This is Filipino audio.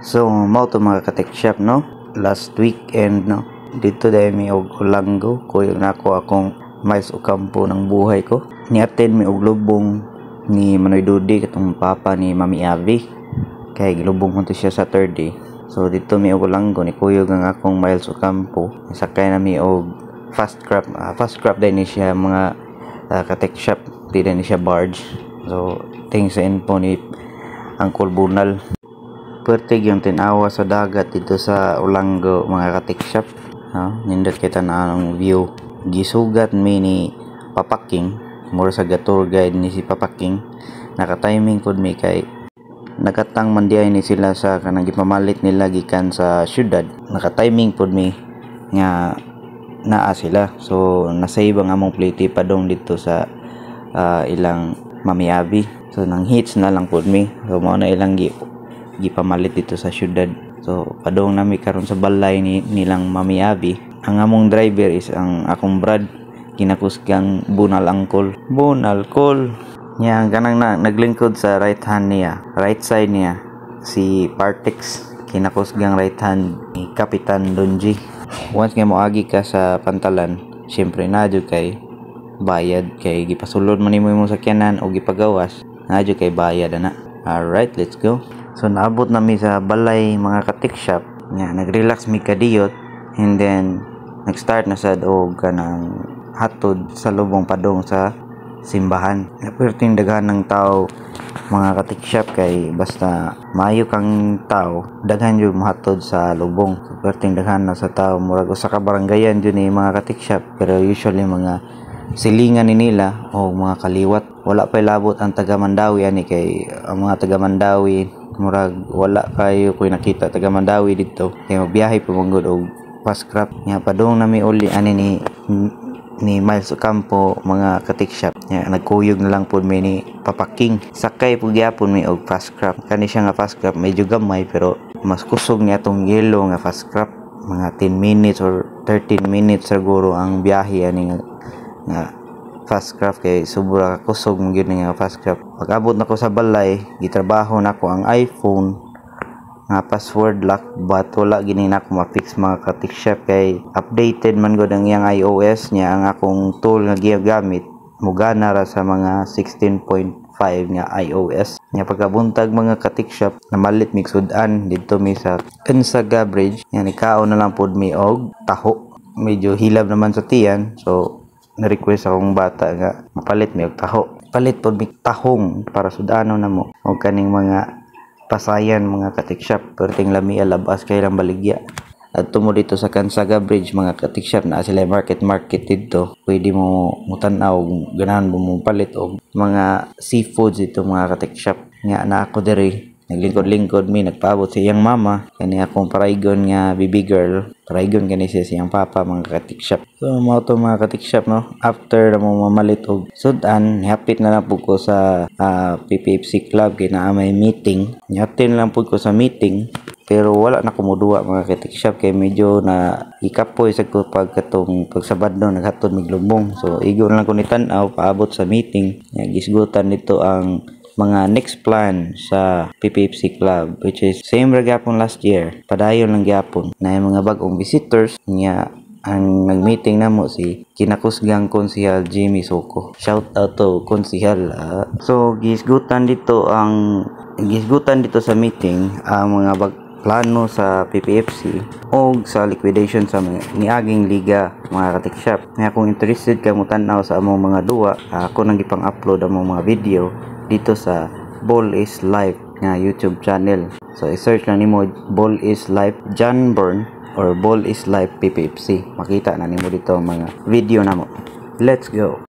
So mao to mga ka-tech shop no. Last weekend no. Dito dahil mi og Olanggo kuyo nako akong Miles Ocampo ng buhay ko. Ni-attend mi og lubong ni Manoy Dudi katong papa ni Mami Avi. Kay gilubong ko to siya sa third day. So dito mi og Olanggo ni kuyo ang akong Miles Ocampo. Sakay na mi og fast craft din ni siya mga ka-tech shop. Di din ni siya barge. So thanks sa info ni Uncle Bunal. Pertig yung tinawa sa dagat dito sa Olanggo mga ka-tech shop. Nindot kita na ang view. Gisugat mi ni Papaking. Mura sa tour guide ni si Papaking. Naka-timing pod mi kay nakatang mandiay ni sila sa kanang gipamalit nila gikan sa syudad. Naka-timing pod mi nga naa sila. So nasave ang among plate padong dito sa ilang Mami Avi. So nang hits na lang pod mi. So mao na ilang gipamalit dito sa syudad. So padong nami karon sa balay nilang Mami Avi. Ang among driver is ang akong Brad, kinakusgang Bunal Uncle. Bunal Col. Nya ang kanang naglingkod sa right hand niya, right side niya si Partex, kinakusgang right hand ni Kapitan Donji. Once nga moagi ka sa pantalan, syempre nadyo kay bayad kay gipasulod man nimo imong sakyanan o gipagawas, nadyo kay bayad ana. Alright, let's go. So naabot nami sa balay mga ka-tech shop. Nya nag-relax mi kadiyot and then nag-start na sad og kanang hatod sa lubong padong sa simbahan. Perting daghan ng tao mga ka-tech shop kay basta maayo kang tao, daghan jud mahatod sa lubong. So, perting daghan na sa tao murag usa ka barangayan jud ni mga ka-tech shop pero usually mga silingan ni nila o mga kaliwat. Wala pa labot ang taga Mandawi ani kay ang mga taga Mandawi murag wala kayo koy nakita taga Mandawi dito kay magbiyahe pa manggod og fast craft. Nya padung nami uli ani ni Miles Ocampo mga ka-tech shop. Nya nagkuyog na lang pud mi ni Papaking. Sakay pud gyapon mi og fast craft. Kani siya nga fast craft medyo gamay pero mas kusog niya tong yellow nga fast craft. Mga 10 minutes or 13 minutes siguro ang biyahe ani nga fast craft kay sobra kusog mo gyud nga fast craft. Pag-abot nako sa balay, gitrabaho nako ang iPhone nga password lock but wala gini nako ma-fix mga ka-tech shop kay updated man gud ang iyang iOS niya. Ang akong tool nga gigamit mugana ra sa mga 16.5 nga iOS. Nya pagkabuntag mga ka-tech shop namalit mi sudan dito mi sa Ensaga Bridge. Nya nikaon na lang pod mi og taho. Medyo hilab naman sa tiyan so na-request akong bata nga mapalit mi og taho. Palit pod mi tahong para sudano na mo og kaning mga pasayan mga ka-tech shop. Perting lami alabas kay lang baligya. At tumo dito sa Ensaga Bridge mga ka-tech shop na sila market dito. Pwede mo mutan-aw ganahan mo palit og mga seafoods dito mga ka-tech shop. Nga na ako diri naglingkod-lingkod mi nagpaabot sa iyang mama kani akong paraigon nga baby girl. Paraigon kani siya siyang papa mga ka-tech shop. So mao to mga ka-tech shop no. After na mo mamalit og sudan, hapit na lang pud ko sa PPFC club kay naa may meeting. Attend lang pud ko sa meeting pero wala na kumuduwa mga ka-tech shop kay medyo na ikapoy sa ko pagkatong pagsabadno naghatod mig lumbong. So igo na lang ko ni tan-aw paabot sa meeting. Gisgutan dito ang mga next plan sa PPFC Club which is same ra gyapon last year. Padayon lang gyapon na mga bag-ong visitors niya. Ang nag-meeting namo si kinakusgang konsehal Jimmy Soko. Shout out to konsehal. So gisgutan dito sa meeting ang mga plano sa PPFC o sa liquidation sa niaging liga mga ka-tech shop. Nga kung interested ka mo tan-aw sa among mga duwa, ako nang gipang-upload among mga video dito sa Ball is Life nga YouTube channel. So i-search lang nimo Ball is Life John Burn or Ball is Life PPFC. Makita na nimo dito ang mga video namo. Let's go.